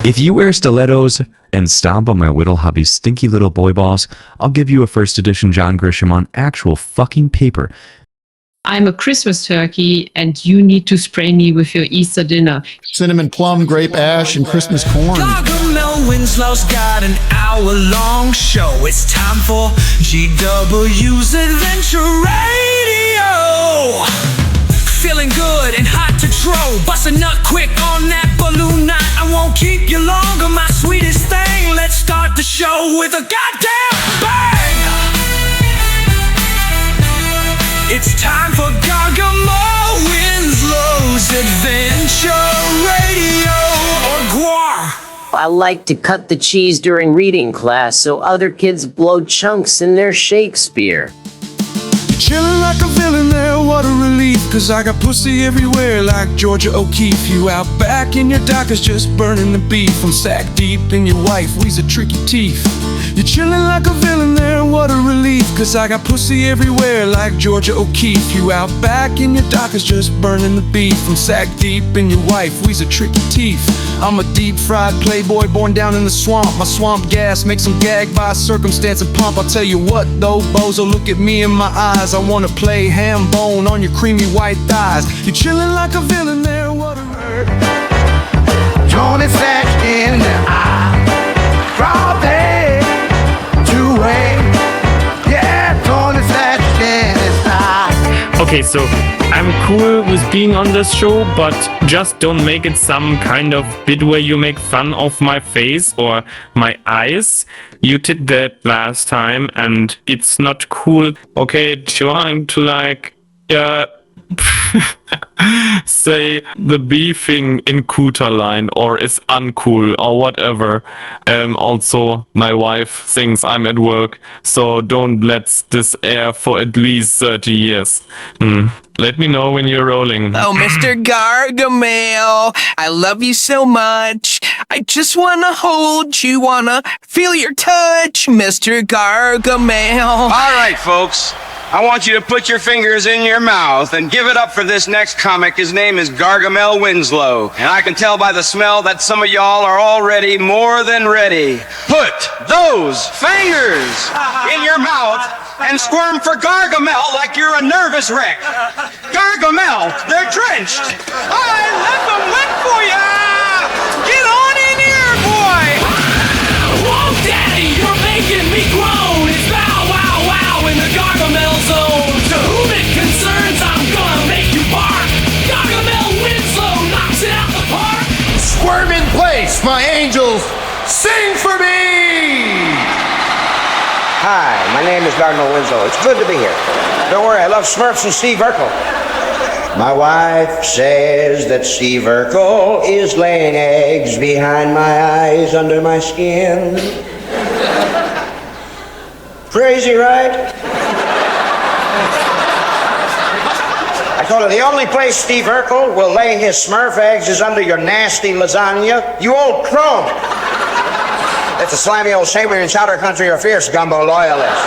If you wear stilettos and stomp on my whittle hubby's stinky little boy balls, I'll give you a first edition John Grisham on actual fucking paper. I'm a Christmas turkey, and you need to spray me with your Easter dinner. Cinnamon plum, grape ash, and Christmas corn. Gargamel Winslow's got an hour-long show. It's time for GW's Adventure Radio. Feeling good and hot to troll. Bust a nut quick on that balloon knot. I won't keep you longer, my sweetest thing. Let's start the show with a goddamn bang. It's time for Gargamel Winslow's Adventure Radio, or GWAR. I like to cut the cheese during reading class so other kids blow chunks in their Shakespeare. Chillin' like a villain there, what a relief. Cause I got pussy everywhere like Georgia O'Keeffe. You out back in your dockers just burning the beef. I'm sack deep in your wife, we's a tricky teeth. You're chillin' like a villain there, what a relief. Cause I got pussy everywhere like Georgia O'Keeffe. You out back in your dockers just burning the beef. I'm sack deep in your wife, we's a tricky teeth. I'm a deep-fried playboy born down in the swamp. My swamp gas makes them gag by circumstance and pump. I'll tell you what though, bozo, look at me in my eyes. I wanna play ham bone on your creamy white thighs. You're chillin' like a villain there, what a Tony flashed in the eye, broad day, two-way. Yeah, Tony flashed in his eye. Okay, so I'm cool with being on this show, but just don't make it some kind of bit where you make fun of my face or my eyes. You did that last time and it's not cool. Okay, trying to like, say the B thing in Cooter line or is uncool or whatever. Also, my wife thinks I'm at work, so don't let this air for at least 30 years. Let me know when you're rolling. Oh, Mr. Gargamel, I love you so much. I just wanna hold you, wanna feel your touch, Mr. Gargamel. All right, folks. I want you to put your fingers in your mouth and give it up for this next comic. His name is Gargamel Winslow. And I can tell by the smell that some of y'all are already more than ready. Put those fingers in your mouth and squirm for Gargamel like you're a nervous wreck. Gargamel, they're drenched. I left them wet for ya! Get on in here, boy! Whoa, Daddy, you're making me groan. It's bow, wow, wow in the Gargamel zone. To whom it concerns, I'm gonna make you bark. Gargamel Winslow knocks it out the park. Squirm in place, my angels, sing for me! Hi, my name is Gargamel Winslow. It's good to be here. Don't worry, I love Smurfs and Steve Urkel. My wife says that Steve Urkel is laying eggs behind my eyes under my skin. Crazy, right? I told her the only place Steve Urkel will lay his Smurf eggs is under your nasty lasagna, you old crone. That's a slimy old shame when in chowder country or fierce gumbo loyalist.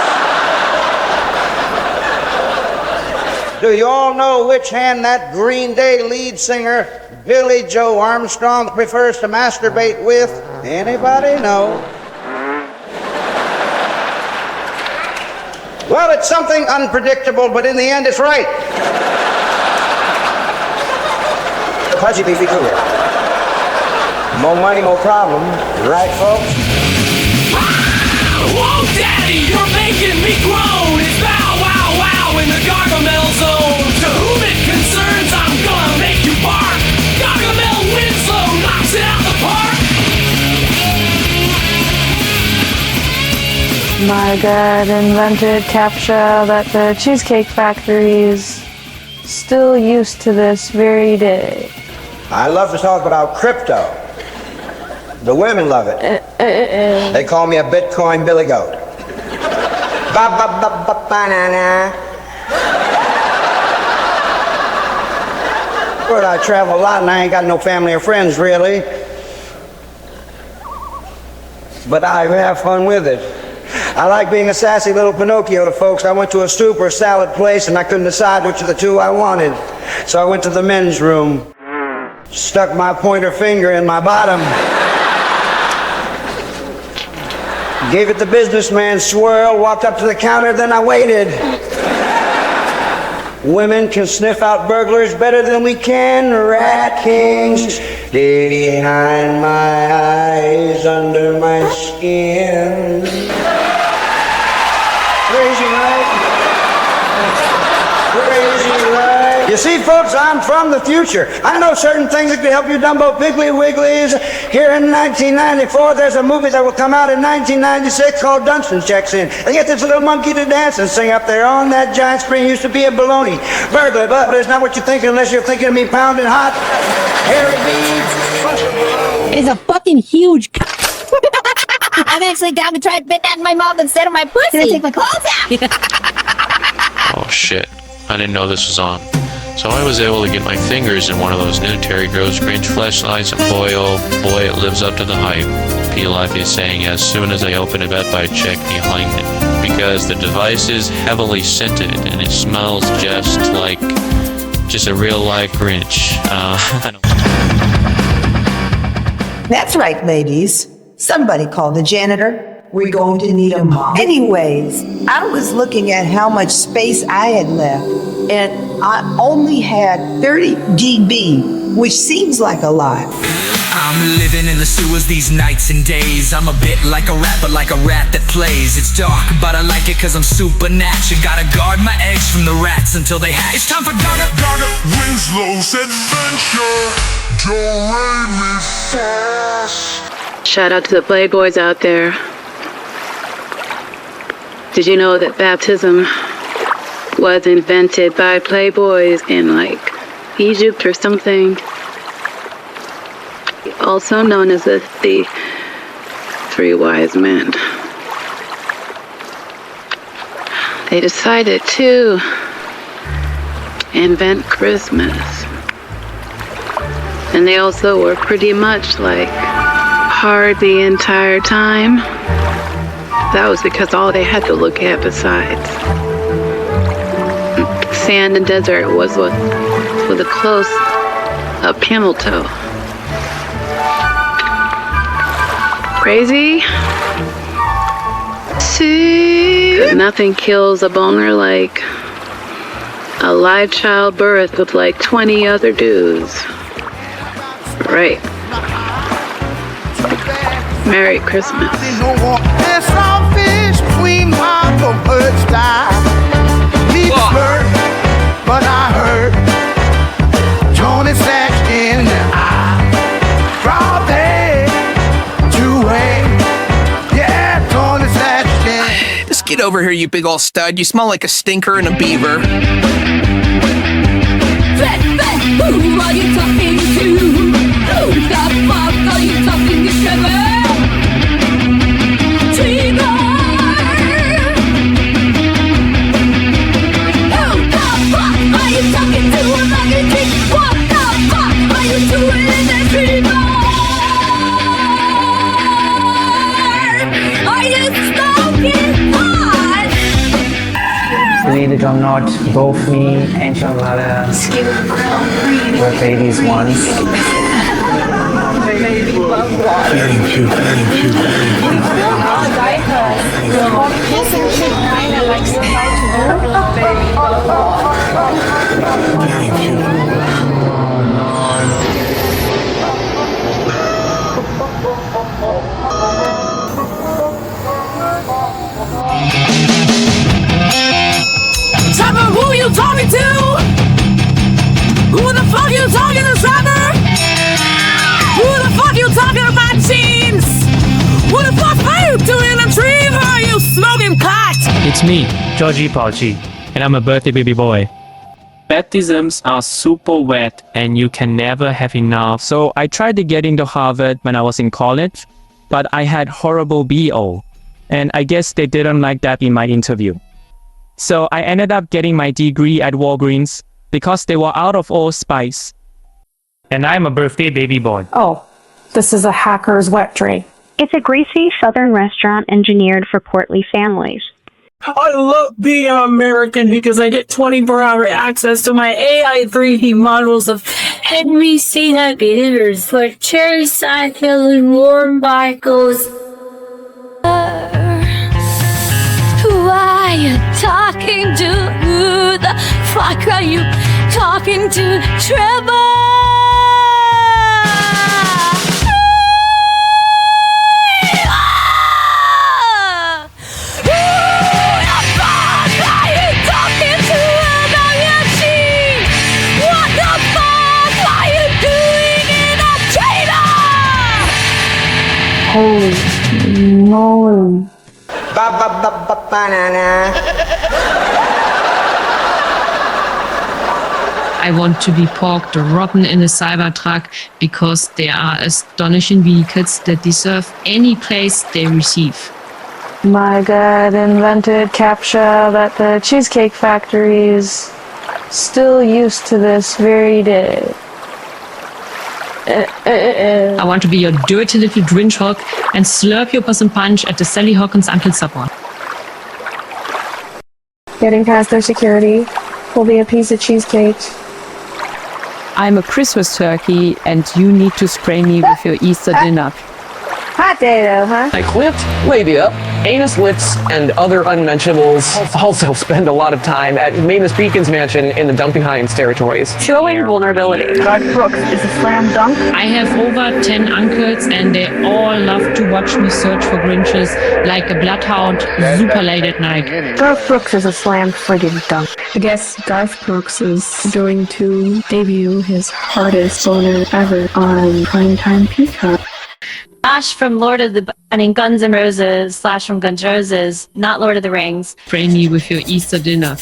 Do you all know which hand that Green Day lead singer, Billy Joe Armstrong, prefers to masturbate with? Anybody know? Well, it's something unpredictable, but in the end, it's right. Pudgy beefy cougar. More money, more problem. Right, folks? Whoa, Daddy, you're making me groan. It's bow, wow, wow in the Gargamel zone. To whom it concerns, I'm gonna make you bark. Gargamel Winslow knocks it out the park. My dad invented CAPTCHA that the Cheesecake Factory is still used to this very day. I love to talk about crypto. The women love it. They call me a Bitcoin Billy Goat. Ba-ba-ba-ba-ba-na-na. Well, I travel a lot and I ain't got no family or friends, really. But I have fun with it. I like being a sassy little Pinocchio to folks. I went to a soup or salad place and I couldn't decide which of the two I wanted. So I went to the men's room, stuck my pointer finger in my bottom, Gave it the businessman swirl, walked up to the counter, then I waited. Women can sniff out burglars better than we can rat kings. Behind my eyes, under my skin. Crazy, right? Crazy, right? You see, folks, I'm from the future. I know certain things that can help you Dumbo Piggly Wigglies. Here in 1994, there's a movie that will come out in 1996 called Dunstan Checks In. They get this little monkey to dance and sing up there on that giant screen. Used to be a baloney burglar, but it's not what you're thinking unless you're thinking of me pounding hot. Harry B. It's a fucking huge I'm actually down to try to fit that in my mouth instead of my pussy. Can I take my clothes out? Oh shit, I didn't know this was on. So I was able to get my fingers in one of those new Terry Gross Grinch fleshlights, and boy oh boy, it lives up to the hype. P-Life is saying as soon as I open it up I check behind it, because the device is heavily scented and it smells just like a real life Grinch. That's right, ladies. Somebody call the janitor. We're going to need a mop. Anyways, I was looking at how much space I had left, and I only had 30 GB, which seems like a lot. I'm living in the sewers these nights and days. I'm a bit like a rat, but like a rat that plays. It's dark, but I like it cause I'm supernatural. Gotta guard my eggs from the rats until they hatch. It's time for Gargamel Winslow's adventure. Don't rain me fast. Shout out to the playboys out there. Did you know that baptism was invented by playboys in like Egypt or something? Also known as the Three Wise Men. They decided to invent Christmas. And they also were pretty much like hard the entire time. That was because all they had to look at besides sand and desert was with a close up camel toe. Crazy? See? 'Cause nothing kills a boner like a live childbirth with like 20 other dudes. Right. Merry Christmas. There's some fish between my birds die. Need to flirt, but I heard Tony Sack in the eye. From there to way, yeah, Tony Sack in. Just get over here, you big ol' stud. You smell like a stinker and a beaver. Who are you talking to? Who the fuck are you talking to, Trevor? Believe it or not, both me and your mother were babies once. Trevor, who are you talking to? Who the fuck are you talking to, Trevor? Who the fuck are you talking about, jeans? Who the fuck are you doing a dream? Or are you smoking pot? It's me, Georgie Pauchi, and I'm a birthday baby boy. Baptisms are super wet and you can never have enough. So I tried to get into Harvard when I was in college, but I had horrible BO. And I guess they didn't like that in my interview. So I ended up getting my degree at Walgreens because they were out of all spice. And I'm a birthday baby boy. Oh, this is a hacker's wet dream. It's a greasy southern restaurant engineered for portly families. I love being American because I get 24-hour access to my AI 3D models of Henry C. Happy dinners like cherry side hill and warm Michaels. talking to? Who the fuck are you talking to, Trevor? Holy moly. Banana. I want to be porked rotten in a Cybertruck because they are astonishing vehicles that deserve any place they receive. My God invented CAPTCHA that the Cheesecake Factory is still used to this very day. I want to be your dirty little Grinch hog and slurp your person punch at the Sally Hawkins Uncle Supper. Getting past their security will be a piece of cheesecake. I'm a Christmas turkey, and you need to spray me with your Easter dinner. Hot day though, huh? I clipped labia, anus lips, and other unmentionables. Also spend a lot of time at Mavis Beacon's mansion in the Dumping Hinds territories. Showing vulnerability. Garth Brooks is a slam dunk. I have over 10 uncles and they all love to watch me search for Grinches like a bloodhound super late at night. Garth Brooks is a slam friggin' dunk. I guess Garth Brooks is going to debut his hardest boner ever on Primetime Peacock. Slash from Guns N' Roses, Slash from Guns N' Roses, not Lord of the Rings. Spray me with your Easter dinner.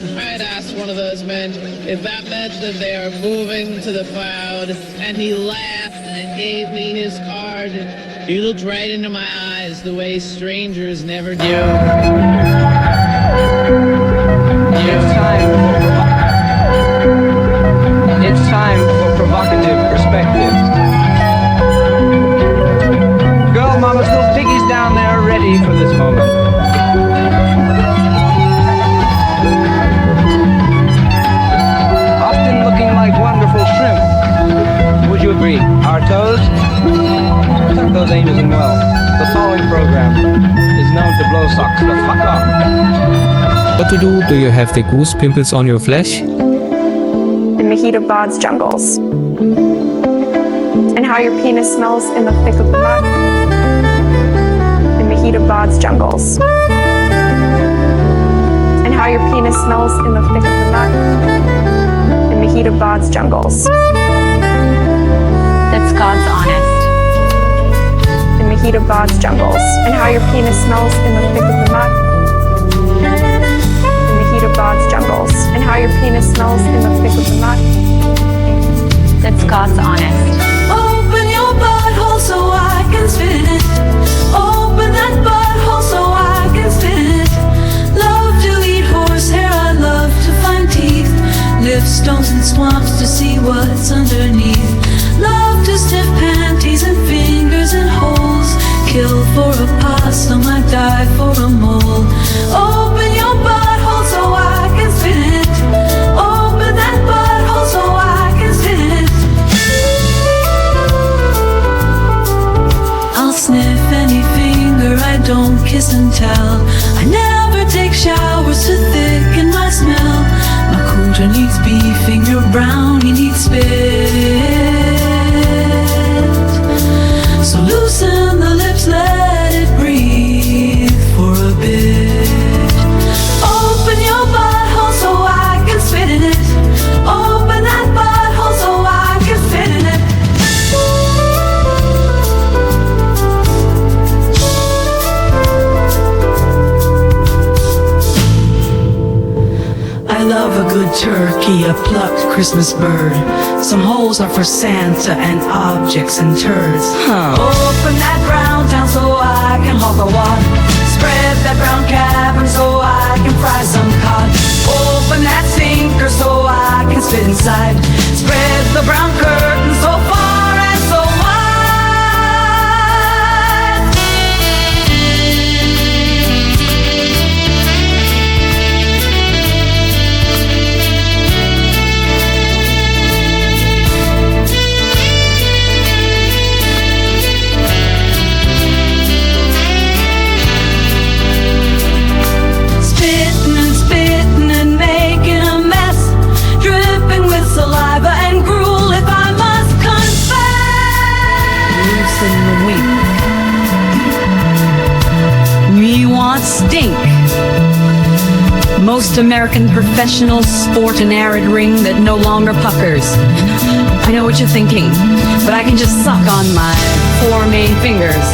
I'd asked one of those men if that meant that they are moving to the cloud, and he laughed and gave me his card. He looked right into my eyes the way strangers never do. It's time for Provocative Perspectives. Girl mama's little piggies down there are ready for this moment. Often looking like wonderful shrimp. Would you agree? Our toes? Tuck those angels in well. The following program is known to blow socks the fuck off. What to do? Do you have the goose pimples on your flesh? In the heat of God's jungles. And how your penis smells in the thick of the mud. In the heat of God's jungles. And how your penis smells in the thick of the mud. In the heat of God's jungles. That's God's honest. In the heat of God's jungles. And how your penis smells in the thick of the mud. In the heat of God's jungles. And how your penis smells in the thick of the mud. That's God's honest. Open your butthole so I can spit in it. Open that butthole so I can spit in it. Love to eat horsehair, I love to find teeth. Lift stones and swamps to see what's underneath. Love to sniff panties and fingers and holes. Kill for a possum, I die for a mole. Open your butthole so I can spit in it. Open that butthole so I can spit in it. I'll sniff any finger I don't kiss and tell. I never take showers to thicken my smell. My cooter needs beefing, your brownie needs spit. So loosen the lips, let it breathe for a bit. Open your butthole so I can spit in it. Open that butthole so I can spit in it. I love a good turkey, a plucked Christmas bird. Some holes are for Santa and objects and turds. Open that brown town so I can hawk a wad. Spread that brown cabin so I can fry some cod. Open that sinker so I can spit inside. Spread the brown curtain so far and so wide. Spitting and spitting not stink. Most American professionals sport an arid ring that no longer puckers. I know what you're thinking, but I can just suck on my 4 main fingers.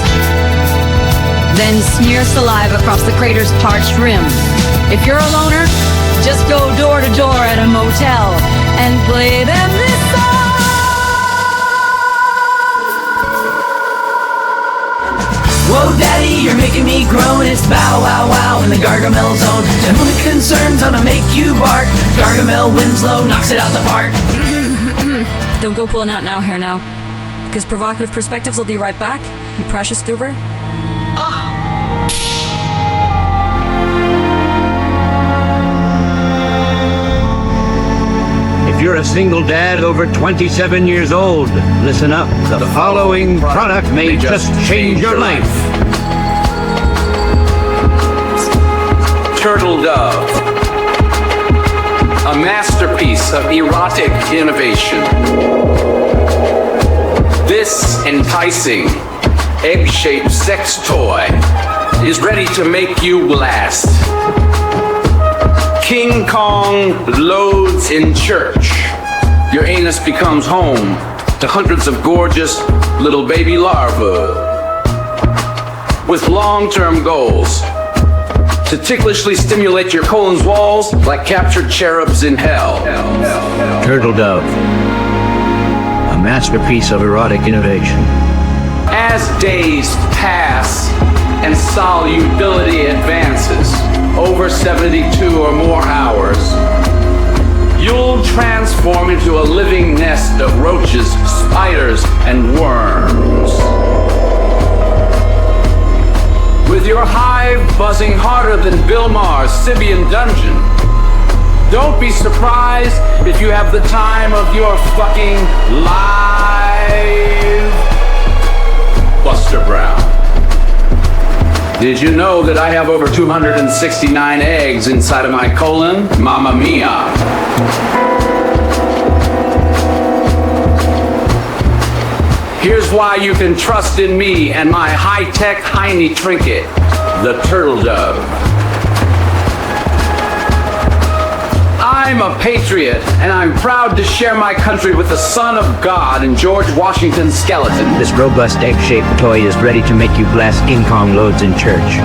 Then smear saliva across the crater's parched rim. If you're a loner, just go door to door at a motel and play them this song. Whoa, daddy, you're making me groan. It's bow, wow, wow in the Gargamel zone. To whom it concerns, gonna make you bark. Gargamel Winslow knocks it out the park. Don't go pulling out now, here now. Because Provocative Perspectives will be right back, you precious goober. If you're a single dad over 27 years old, listen up. The following product may just change your life. Turtle Dove. A masterpiece of erotic innovation. This enticing, egg-shaped sex toy is ready to make you blast. King Kong loads in church. Your anus becomes home to hundreds of gorgeous little baby larvae with long-term goals to ticklishly stimulate your colon's walls like captured cherubs in hell. Turtle Dove. A masterpiece of erotic innovation. As days pass and solubility advances over 72 or more hours, you'll transform into a living nest of roaches, spiders, and worms. With your hive buzzing harder than Bill Maher's Sibian dungeon, don't be surprised if you have the time of your fucking life. Buster Brown. Did you know that I have over 269 eggs inside of my colon? Mamma mia. Here's why you can trust in me and my high-tech Heine trinket, the Turtle Dove. I'm a patriot, and I'm proud to share my country with the Son of God and George Washington's skeleton. This robust egg-shaped toy is ready to make you blast King Kong loads in church.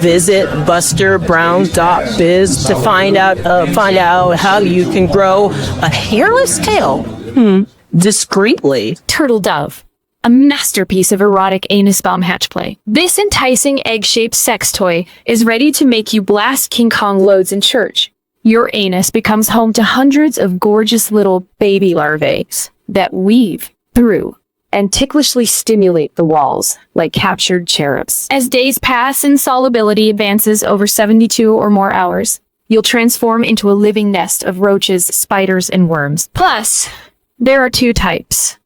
Visit busterbrown.biz to find out how you can grow a hairless tail discreetly. Turtle Dove, a masterpiece of erotic anus bomb hatch play. This enticing egg-shaped sex toy is ready to make you blast King Kong loads in church. Your anus becomes home to hundreds of gorgeous little baby larvae that weave through and ticklishly stimulate the walls like captured cherubs. As days pass and solubility advances over 72 or more hours, you'll transform into a living nest of roaches, spiders, and worms. Plus, there are 2 types.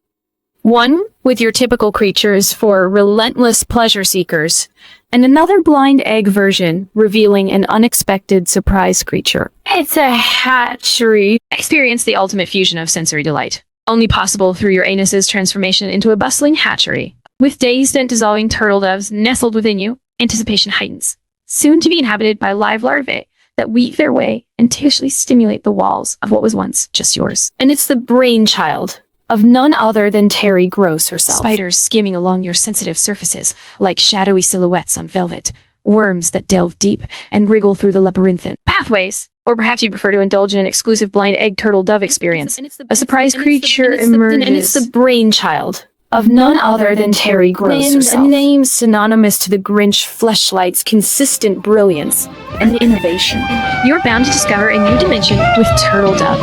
One with your typical creatures for relentless pleasure seekers, and another blind egg version revealing an unexpected surprise creature. It's a hatchery. Experience the ultimate fusion of sensory delight. Only possible through your anus's transformation into a bustling hatchery. With dazed and dissolving turtle doves nestled within you, anticipation heightens, soon to be inhabited by live larvae that weave their way and ticklishly stimulate the walls of what was once just yours. And it's the brainchild of none other than Terry Gross herself. Spiders skimming along your sensitive surfaces like shadowy silhouettes on velvet, worms that delve deep and wriggle through the labyrinthine pathways. Or perhaps you prefer to indulge in an exclusive blind egg turtle dove experience. A surprise creature emerges. And it's the brainchild of none other than Terry Gross herself. A name synonymous to the Grinch fleshlight's consistent brilliance and innovation. You're bound to discover a new dimension with Turtle Dove.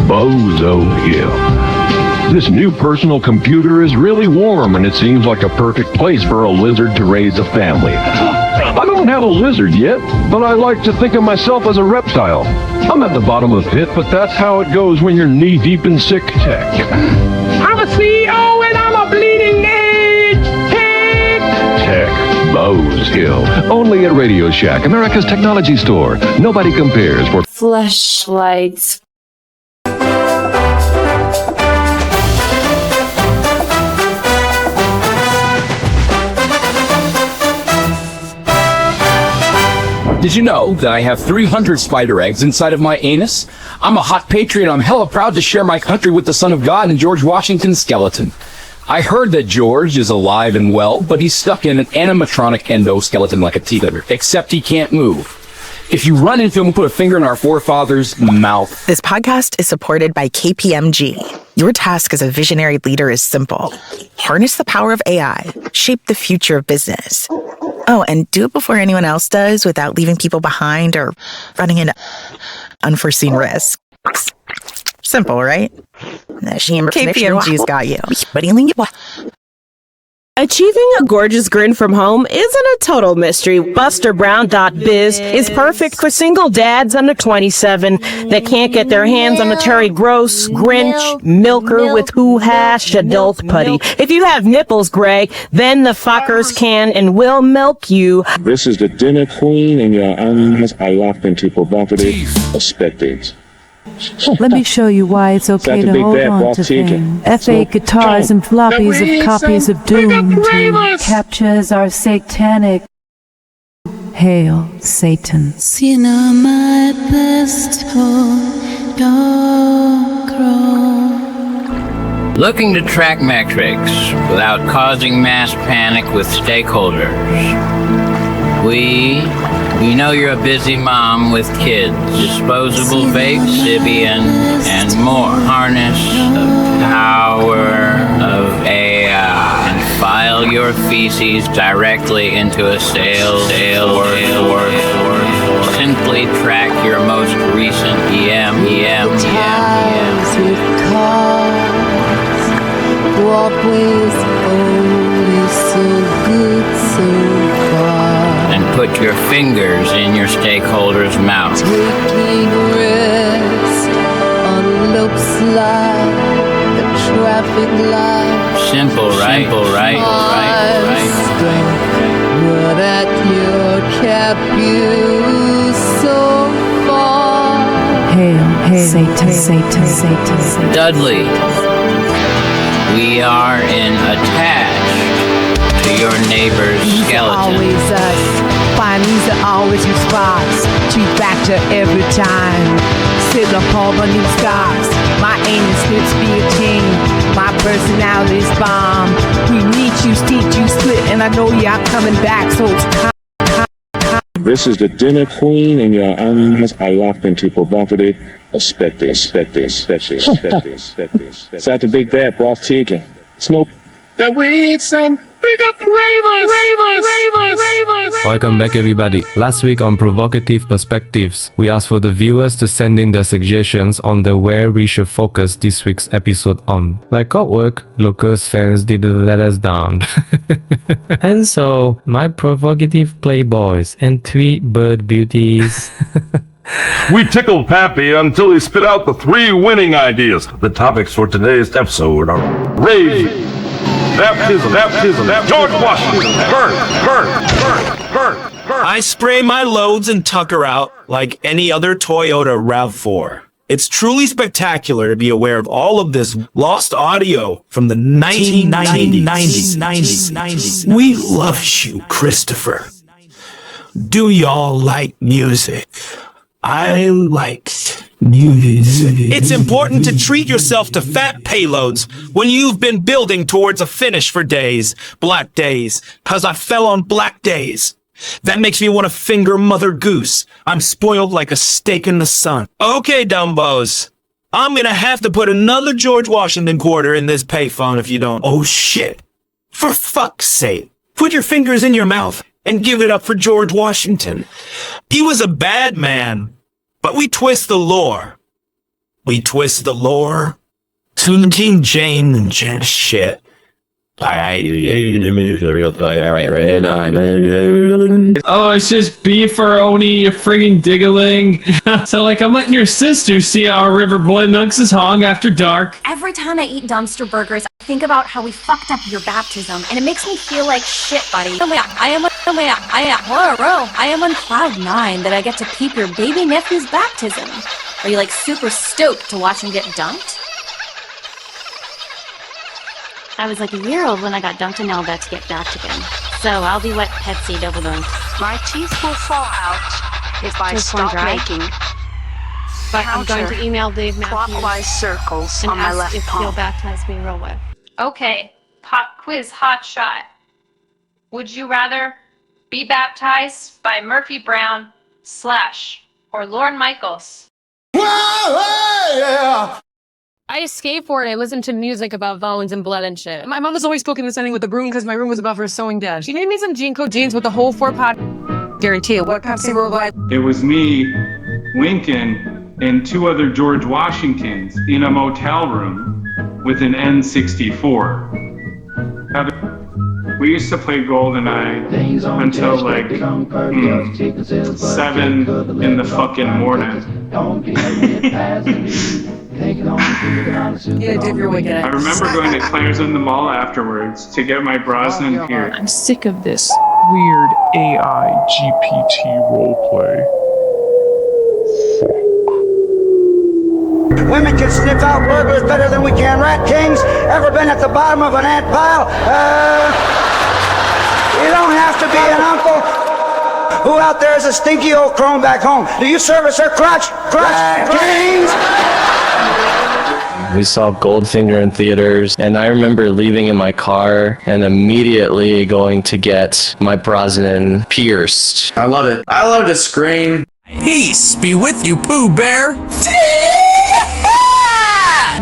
Bozo here. This new personal computer is really warm, and it seems like a perfect place for a lizard to raise a family. I don't have a lizard yet, but I like to think of myself as a reptile. I'm at the bottom of the pit, but that's how it goes when you're knee-deep in sick tech. I'm a CEO, and I'm a bleeding edge tech Bose Hill. Only at Radio Shack, America's technology store. Nobody compares for Fleshlights. Did you know that I have 300 spider eggs inside of my anus? I'm a hot patriot. I'm hella proud to share my country with the Son of God and George Washington's skeleton. I heard that George is alive and well, but he's stuck in an animatronic endoskeleton like a teeter, except he can't move. If you run into him, put a finger in our forefathers' mouth. This podcast is supported by KPMG. Your task as a visionary leader is simple. Harness the power of AI. Shape the future of business. Oh, and do it before anyone else does without leaving people behind or running into unforeseen risks. Simple, right? KPMG's got you. Achieving a gorgeous grin from home isn't a total mystery. BusterBrown.biz is perfect for single dads under 27 that can't get their hands on a Terry Gross, Grinch, Milker with Who Hash adult putty. If you have nipples, Greg, then the fuckers can and will milk you. This is the dinner queen, and your arms are locked into provocative perspectives. Let me show you why it's okay to hold on to things. F8 guitars and floppies of copies of Doom to captures our satanic. Hail, Satan. Seen on my best Looking to track metrics without causing mass panic with stakeholders. We know you're a busy mom with kids, disposable vape, Sibian, and more. Harness the power of AI and file your feces directly into a Salesforce. Simply track your most recent EM. Walkways, always so good so far. And put your fingers in your stakeholder's mouth. Taking rest on low slide, the traffic light. Simple, right? But at your cap you so far. Hail, Satan. Dudley, we are attached to your neighbor's skeleton. Always us. Findings are always your spots. Chief factor every time. Sitting up all bunny scars. My anus lips be a ting. My personality's bomb. We meet you, teach you, split, and I know you're coming back, so it's This is the dinner queen, and your arms are locked into provocative perspectives. That's a big bad broth chicken. Smoke the weeds and big up ravers. Welcome back, everybody. Last week on Provocative Perspectives, we asked for the viewers to send in their suggestions on where we should focus this week's episode on. Like clockwork, Lucas fans didn't let us down. And so, my provocative playboys and three bird beauties. We tickled Pappy until he spit out the 3 winning ideas. The topics for today's episode are raising, baptism, George Washington, burn. I spray my loads and tucker out like any other Toyota RAV4. It's truly spectacular to be aware of all of this lost audio from the 1990s. We love you, Christopher. Do y'all like music? I like music. It's important to treat yourself to fat payloads when you've been building towards a finish for days, black days, 'cause I fell on black days. That makes me want to finger Mother Goose. I'm spoiled like a steak in the sun. Okay, dumbos. I'm gonna have to put another George Washington quarter in this payphone if you don't. Oh shit. For fuck's sake. Put your fingers in your mouth and give it up for George Washington. He was a bad man, but we twist the lore. We twist the lore Teen Jane and shit. Oh, it's just beefaroni, you friggin' diggling. So, like, I'm letting your sister see how our river boy milks his hog after dark. Every time I eat dumpster burgers, I think about how we fucked up your baptism, and it makes me feel like shit, buddy. I am on cloud 9 that I get to peep your baby nephew's baptism. Are you, like, super stoked to watch him get dunked? I was like a year old when I got dunked and now I'm about to get back again. So I'll be wet Petsy double dunk. My teeth will fall out if I stop making. But I'm going to email Dave Matthews clockwise circles and on my ask left if palm. he'll baptize me real wet. Okay, pop quiz hot shot. Would you rather be baptized by Murphy Brown / or Lorne Michaels? Yeah. I skateboard. I listen to music about bones and blood and shit. My mom was always poking the sunning with the broom because my room was above her sewing desk. She made me some Jean Code jeans with the whole 4-pot guarantee. What Pepsi Worldwide? It was me, Lincoln, and 2 other George Washingtons in a motel room with an N64. We used to play GoldenEye until like 7 in the fucking morning. Yeah, dip your wicked. I remember going to Claire's in the mall afterwards to get my Brosnan gear. I'm sick of this weird AI GPT roleplay. Women can sniff out burglars better than we can rat kings. Ever been at the bottom of an ant pile? You don't have to be an uncle. Who out there is a stinky old crone back home? Do you service her crotch? Rat kings! We saw Goldfinger in theaters, and I remember leaving in my car and immediately going to get my Brosnan pierced. I love it. I love to scream. Peace be with you, Pooh Bear.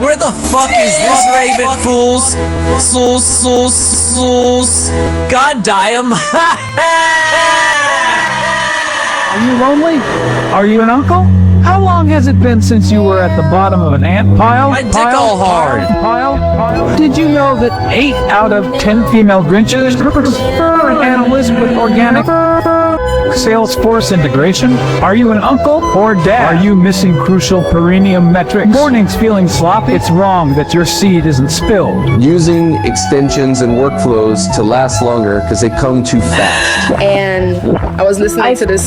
Where the fuck is this raven, fools? Souls. God damn. Are you lonely? Are you an uncle? How long has it been since you were at the bottom of an ant pile? My dick all hard. Pile? Did you know that 8 out of 10 female Grinches prefer animals with organic Salesforce integration? Are you an uncle or dad? Are you missing crucial perineum metrics? Mornings feeling sloppy? It's wrong that your seed isn't spilled. Using extensions and workflows to last longer because they come too fast. And I was listening to this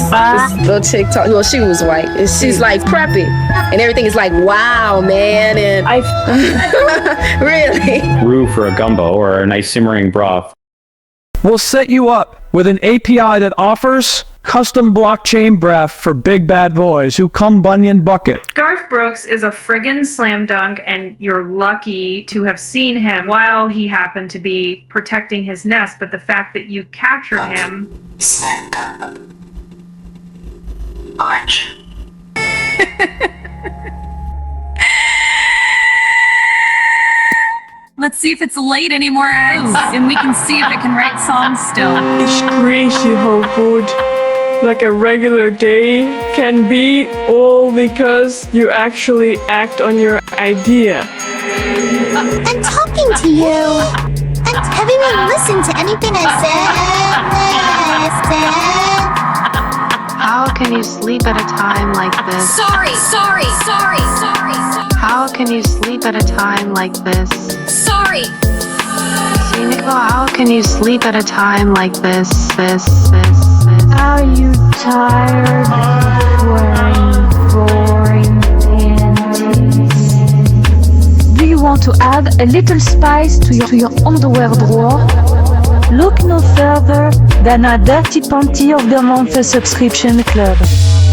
little chick talk. Well, she was white. And she's like preppy. And everything is like, wow, man. And really? Brew for a gumbo or a nice simmering broth. We'll set you up with an API that offers custom blockchain breath for big bad boys who come bunion bucket. Garth Brooks is a friggin' slam dunk, and you're lucky to have seen him while he happened to be protecting his nest, but the fact that you captured him... Orange. Let's see if it's laid any more eggs, and we can see if it can write songs still. It's crazy how good like a regular day can be, all because you actually act on your idea. I'm talking to you. And have you even listened to anything I said? How can you sleep at a time like this? Sorry. How can you sleep at a time like this? Sorry. See, Nicole, how can you sleep at a time like this? Are you tired of wearing boring panties? Do you want to add a little spice to your underwear drawer? Look no further than our Dirty Panty of the Month subscription club.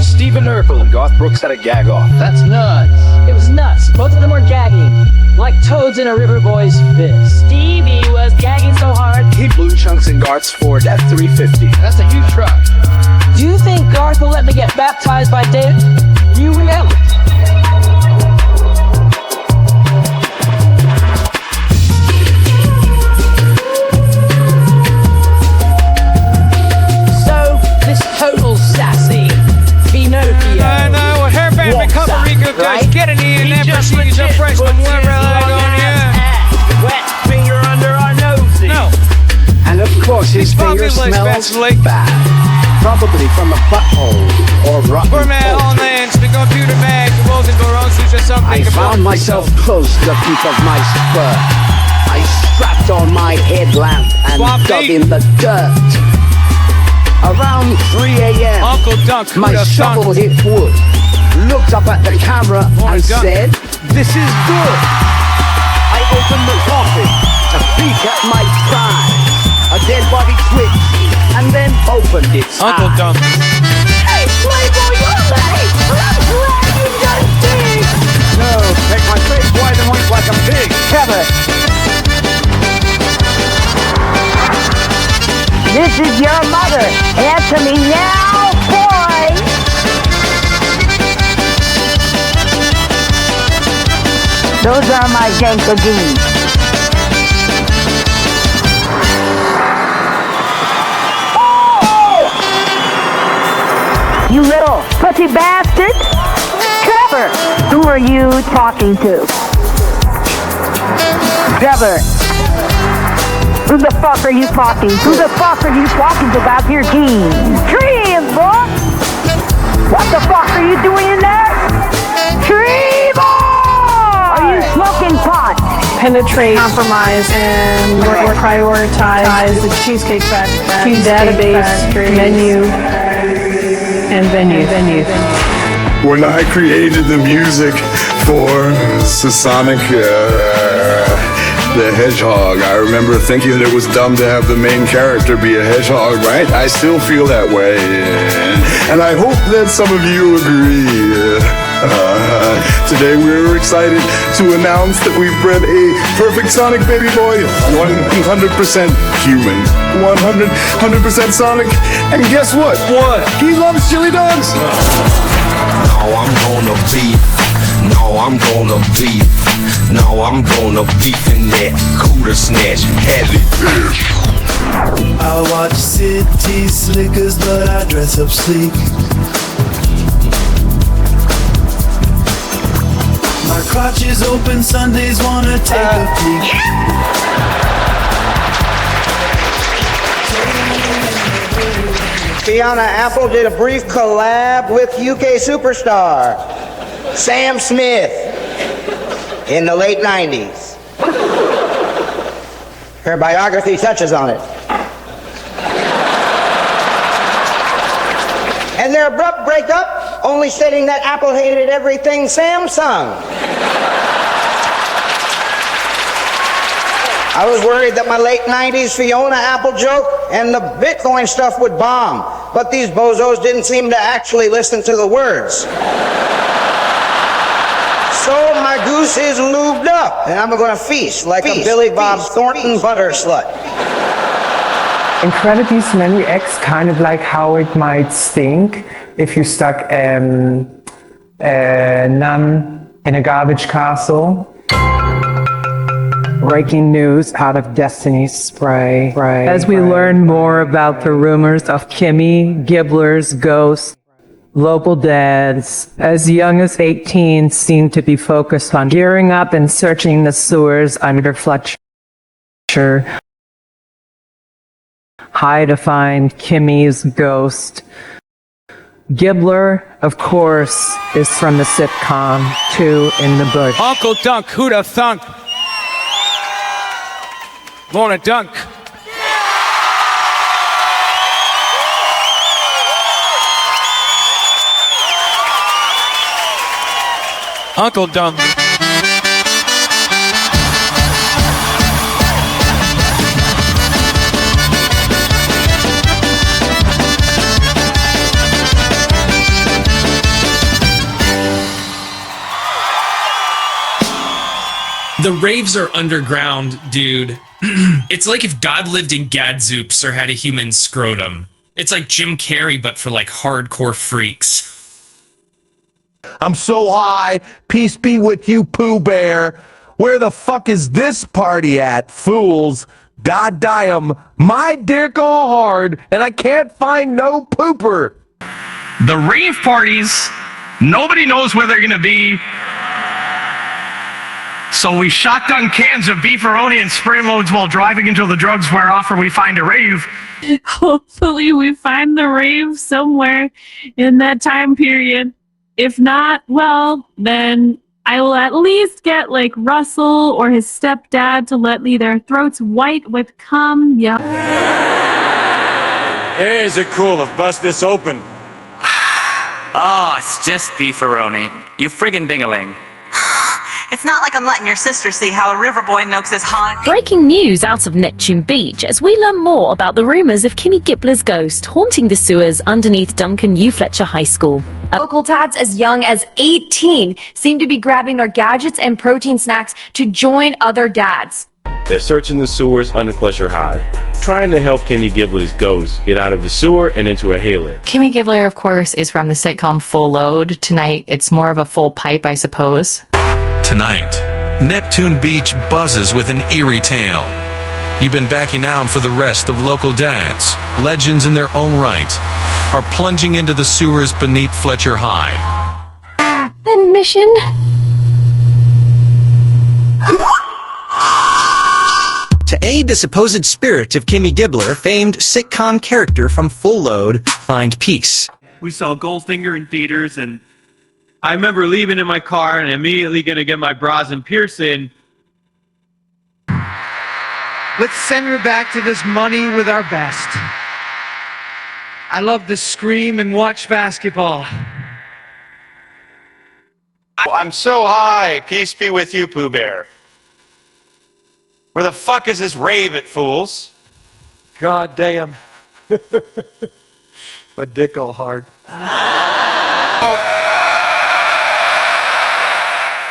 Stephen Urkel and Garth Brooks had a gag off. That's nuts. It was nuts. Both of them were gagging, like toads in a river boy's fist. Stevie was gagging so hard, He blew chunks in Garth's Ford F-350. That's a huge truck. Do you think Garth will let me get baptized by David? You will. So, this total sassy Pinocchio. I know, a hairband recovery good guys. Get in here and never see a freshman. Wherever I go. Odor smells bad. Probably from a butthole or rotten I found myself close to the peak of my spur. I strapped on my headlamp and dug in the dirt. Around 3 a.m., Uncle Dunk, my shovel hit wood, looked up at the camera and said, "This is good." I opened the coffin to peek at my prize. A dead body twitched and then opened its Uncle eyes. Dunk. Hey, Playboy, you're late! I'm glad you done dig! No, make my face white and wink like a pig. Kevin. This is your mother. Answer me now, boy! Those are my Jankogins. You little pussy bastard! Trevor! Who are you talking to? Trevor! Who the fuck are you talking to? Who the fuck are you talking to about your team? Dream, boy! What the fuck are you doing in there? Dream! Are you smoking pot? Penetrate, compromise, and or prioritize the Cheesecake Factory database, menu, and venue. When I created the music for Sonic the Hedgehog, I remember thinking that it was dumb to have the main character be a hedgehog, right? I still feel that way, and I hope that some of you agree. Today we're excited to announce that we've bred a perfect Sonic baby boy, 100% human, 100% Sonic, and guess what? What? He loves chili dogs! Now I'm gonna beef. Now I'm gonna beef. Now I'm gonna beef in that cooler snatch. Heavy. I watch city slickers, but I dress up sleek. My crotch is open Sundays, wanna take a peek. Fiona Apple did a brief collab with UK superstar Sam Smith in the late 90s. Her biography touches on it. And their abrupt breakup, only stating that Apple hated everything Sam sung. I was worried that my late 90s Fiona Apple joke and the Bitcoin stuff would bomb, but these bozos didn't seem to actually listen to the words. So my goose is lubed up, and I'm gonna feast like a Billy Bob Thornton butter slut. Incredibly Smelly X, kind of like how it might stink if you stuck nun in a garbage castle. Breaking news out of Destiny's Spray. As we learn more about the rumors of Kimmy Gibbler's ghost, local dads as young as 18 seem to be focused on gearing up and searching the sewers under Fletcher High to find Kimmy's ghost. Gibbler, of course, is from the sitcom Two in the Bush. Uncle Dunk, who da thunk? Wanna dunk? Uncle Dunk. The raves are underground, dude. It's like if God lived in Gadzoops or had a human scrotum. It's like Jim Carrey, but for like hardcore freaks. I'm so high, peace be with you, Pooh Bear. Where the fuck is this party at, fools? God damn, my dick all hard, and I can't find no pooper. The rave parties, nobody knows where they're gonna be. So we shotgun cans of beefaroni and spray loads while driving until the drugs wear off or we find a rave. Hopefully we find the rave somewhere in that time period. If not, well, then I will at least get like Russell or his stepdad to let me their throats white with cum. Yeah. Hey, is it cool if bust this open? Oh, it's just beefaroni. You friggin' dingaling. It's not like I'm letting your sister see how a river boy milks his hog. Breaking news out of Neptune Beach as we learn more about the rumors of Kimmy Gibbler's ghost haunting the sewers underneath Duncan U. Fletcher High School. Local dads as young as 18 seem to be grabbing their gadgets and protein snacks to join other dads. They're searching the sewers under Fletcher High, trying to help Kimmy Gibbler's ghost get out of the sewer and into a haylet. Kimmy Gibbler, of course, is from the sitcom Full Load. Tonight, it's more of a full pipe, I suppose. Tonight, Neptune Beach buzzes with an eerie tale. You've been backing out for the rest of local dads, legends in their own right, are plunging into the sewers beneath Fletcher High. Admission. To aid the supposed spirit of Kimmy Gibbler, famed sitcom character from Full Load, find peace. We saw Goldfinger in theaters, and I remember leaving in my car and immediately gonna get my bras and piercing. Let's send her back to this money with our best. I love to scream and watch basketball. I'm so high. Peace be with you, Pooh Bear. Where the fuck is this rave at, fools? God damn. My dick all hard.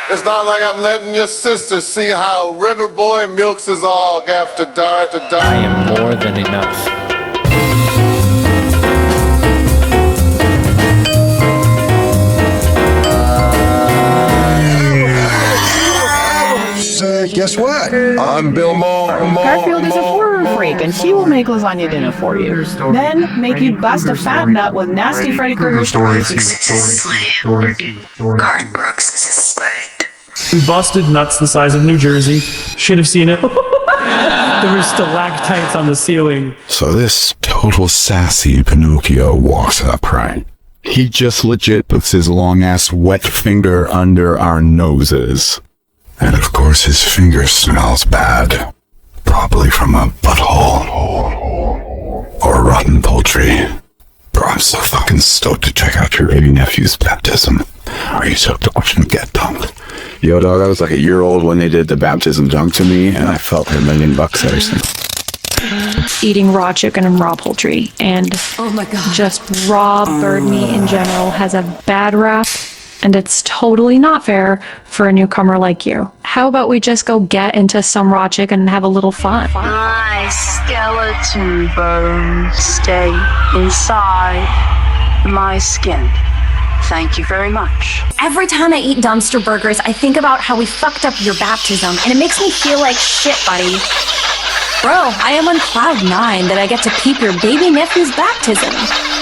It's not like I'm letting your sister see how River Boy milks his hog after dark to dark. I am more than enough. Guess what? I'm Bill Moore. Garfield is a horror freak, and he will make lasagna dinner for you. Then make you bust a fat nut with nasty Freddy Krueger stories. Garden Brooks is a slate. We busted nuts the size of New Jersey. Should have seen it. There were stalactites on the ceiling. So this total sassy Pinocchio walks up, right? He just legit puts his long-ass wet finger under our noses. And of course his finger smells bad. Probably from a butthole. Or rotten poultry. Bro, I'm so fucking stoked to check out your baby nephew's baptism. Are you stoked to watch him get dunked? Yo, dog, I was like a year old when they did the baptism dunk to me, and I felt $1 million ever since. Eating raw chicken and raw poultry, and oh my God, just raw bird meat in general has a bad rap. And it's totally not fair for a newcomer like you. How about we just go get into some raw chicken and have a little fun? My skeleton bones stay inside my skin. Thank you very much. Every time I eat dumpster burgers, I think about how we fucked up your baptism, and it makes me feel like shit, buddy. Bro, I am on cloud 9 that I get to peep your baby nephew's baptism.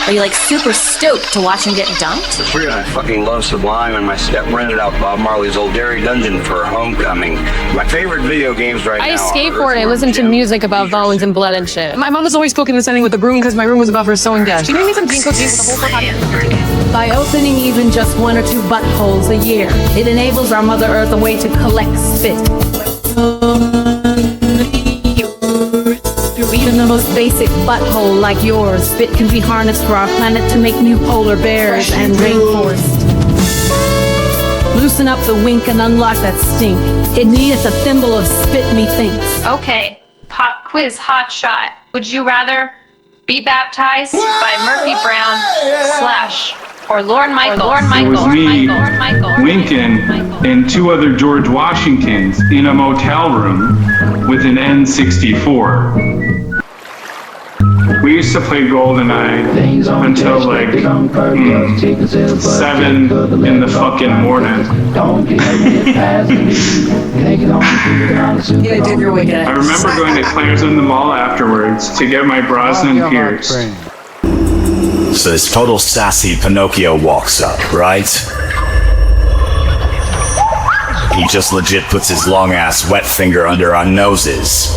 Are you like super stoked to watch him get dumped? It's weird, I fucking love Sublime, and my step rented out Bob Marley's Old Dairy Dungeon for homecoming. My favorite video games right now. I skateboard, I listen to music about bones and blood and shit. My mom was always poking this ending with the broom because my room was above her sewing desk. She made me some ginkgo juice with the whole By opening even just 1 or 2 buttholes a year, it enables our Mother Earth a way to collect spit. Even the most basic butthole like yours, spit can be harnessed for our planet to make new polar bears and rainforests. Loosen up the wink and unlock that stink. It needeth a thimble of spit, methinks. Okay, pop quiz hot shot. Would you rather be baptized by Murphy Brown / or Lord Michael? It was me, Lincoln, and 2 other George Washingtons in a motel room with an N64. We used to play GoldenEye until like 7 in the fucking morning. I remember going to Claire's in the mall afterwards to get my Brosnan pierced. So this total sassy Pinocchio walks up, right? He just legit puts his long-ass wet finger under our noses.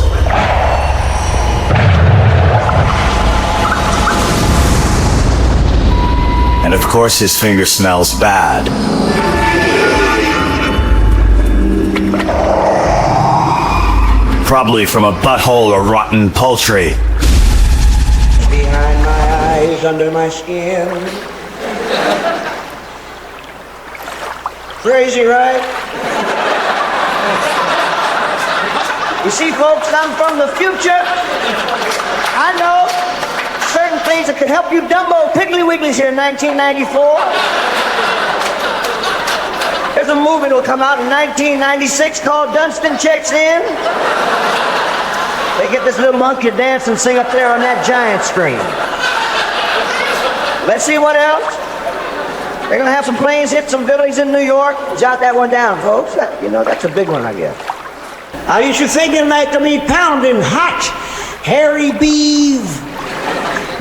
And of course his finger smells bad. Probably from a butthole or rotten poultry. Behind my eyes, under my skin. Crazy, right? You see, folks, I'm from the future. I know certain things that could help you Dumbo Piggly Wigglies here in 1994. There's a movie that'll come out in 1996 called Dunstan Checks In. They get this little monkey to dance and sing up there on that giant screen. Let's see what else. They're gonna have some planes hit some buildings in New York. Jot that one down, folks. That's a big one, I guess. Are you thinking like me pounding hot, hairy beef,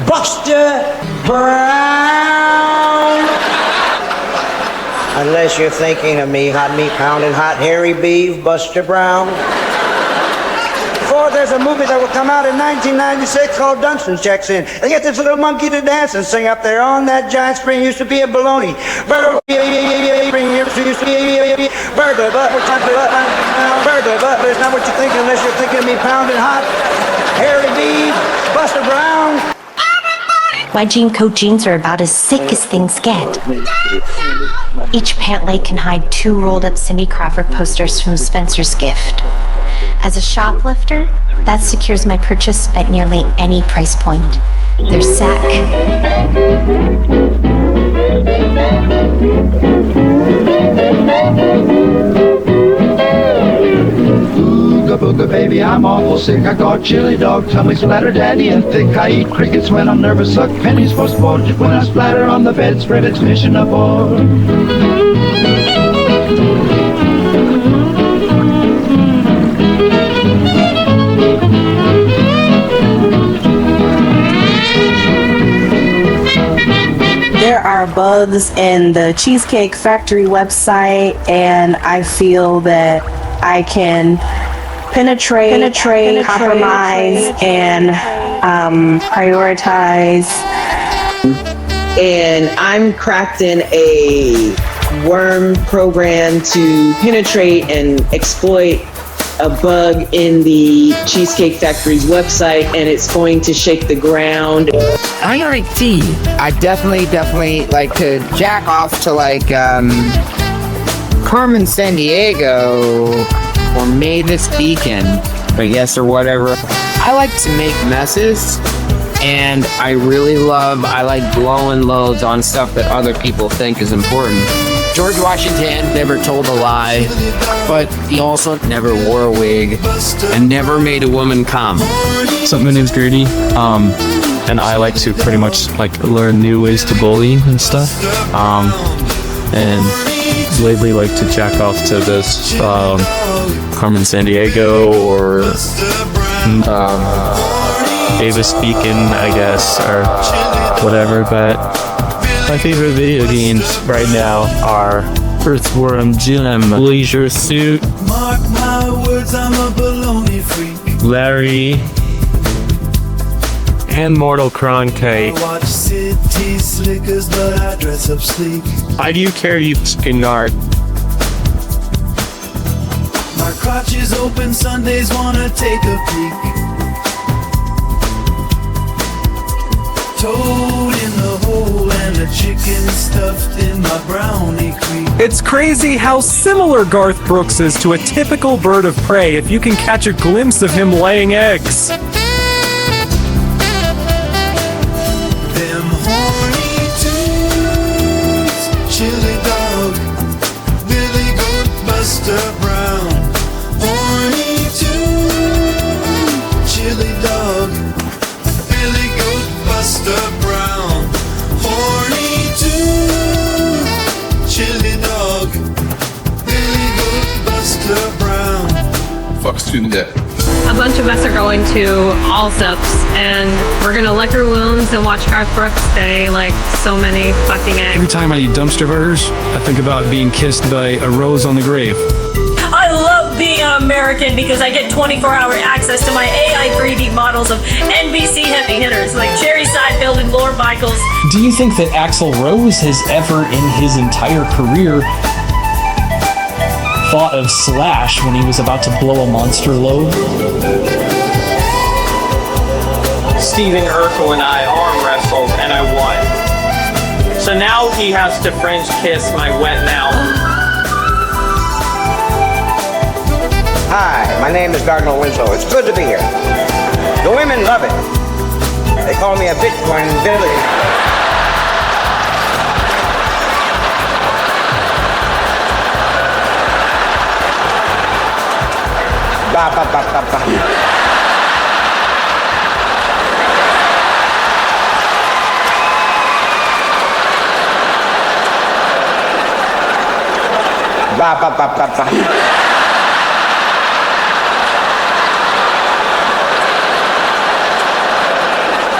Buster Brown? Unless you're thinking of me, hot meat pounding hot, hairy beef, Buster Brown. Or there's a movie that will come out in 1996 called Dunstan Checks In. They get this little monkey to dance and sing up there on that giant screen. Used to be a baloney. Burger, but it's not what you're thinking unless you're thinking of me pounding hot, hairy beef, Buster Brown. My jean coat jeans are about as sick as things get. Each pant leg can hide 2 rolled-up Cindy Crawford posters from Spencer's gift. As a shoplifter, that secures my purchase at nearly any price point. They're sack. Booga booga baby, I'm awful sick. I got chili dog, tummy splatter, daddy and thick. I eat crickets when I'm nervous, suck pennies for sport. When I splatter on the bedspread, it's mission aboard. There are bugs in the Cheesecake Factory website, and I feel that I can penetrate, compromise, and prioritize. And I'm crafting a worm program to penetrate and exploit a bug in the Cheesecake Factory's website, and it's going to shake the ground. I like tea. I definitely like to jack off to like Carmen Sandiego or Mavis Beacon, I guess, or whatever. I like to make messes, and I like blowing loads on stuff that other people think is important. George Washington never told a lie, but he also never wore a wig and never made a woman come. So my name's Grady, and I like to pretty much like learn new ways to bully and stuff. And lately like to jack off to this Carmen Sandiego or Mavis Beacon, I guess, or whatever. But my favorite video games right now are Earthworm Jim, Leisure Suit, Mark my words, I'm a baloney freak. Larry, and Mortal Cronkite. I watch city slickers, but I dress up sleek. I do karaoke in art. My crotch is open, Sundays wanna take a peek. Toad in the hole and a chicken stuffed in my brownie cream. It's crazy how similar Garth Brooks is to a typical bird of prey if you can catch a glimpse of him laying eggs. Them horny tunes, chili dog, Billy Goat, Buster Brown. Horny tune, chili dog, Billy Goat, Buster Brown. Horny tune, chili dog, Billy Goat, Buster Brown. Fuck student debt. A bunch of us are going to Allsup's, and we're gonna lick our wounds and watch Garth Brooks say like so many fucking eggs. Every time I eat dumpster burgers, I think about being kissed by a rose on the grave. American because I get 24-hour access to my AI 3D models of NBC heavy hitters like Jerry Seinfeld and Lorne Michaels. Do you think that Axl Rose has ever in his entire career thought of Slash when he was about to blow a monster load? Steven Urkel and I arm wrestled and I won. So now he has to French kiss my wet mouth. Hi, my name is Gargamel Winslow. It's good to be here. The women love it. They call me a Bitcoin Billy. Ba ba ba ba ba. Ba ba ba ba ba.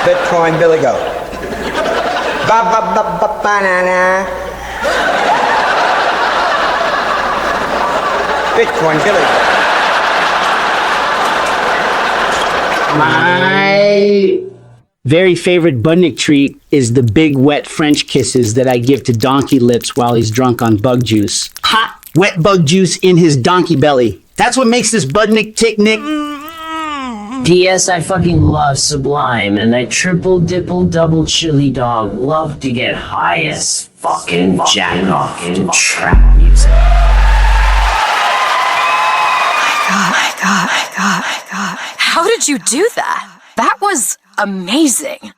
Bitcoin Billy Goat. Ba ba ba ba banana. Bitcoin Billy Goat. My very favorite Budnick treat is the big wet French kisses that I give to Donkey Lips while he's drunk on bug juice. Hot, wet bug juice in his donkey belly. That's what makes this Budnick tick, Nick. P.S. I fucking love Sublime, and I triple dipple double chili dog love to get high as fucking jack off to trap music. God. How did you do that? That was amazing.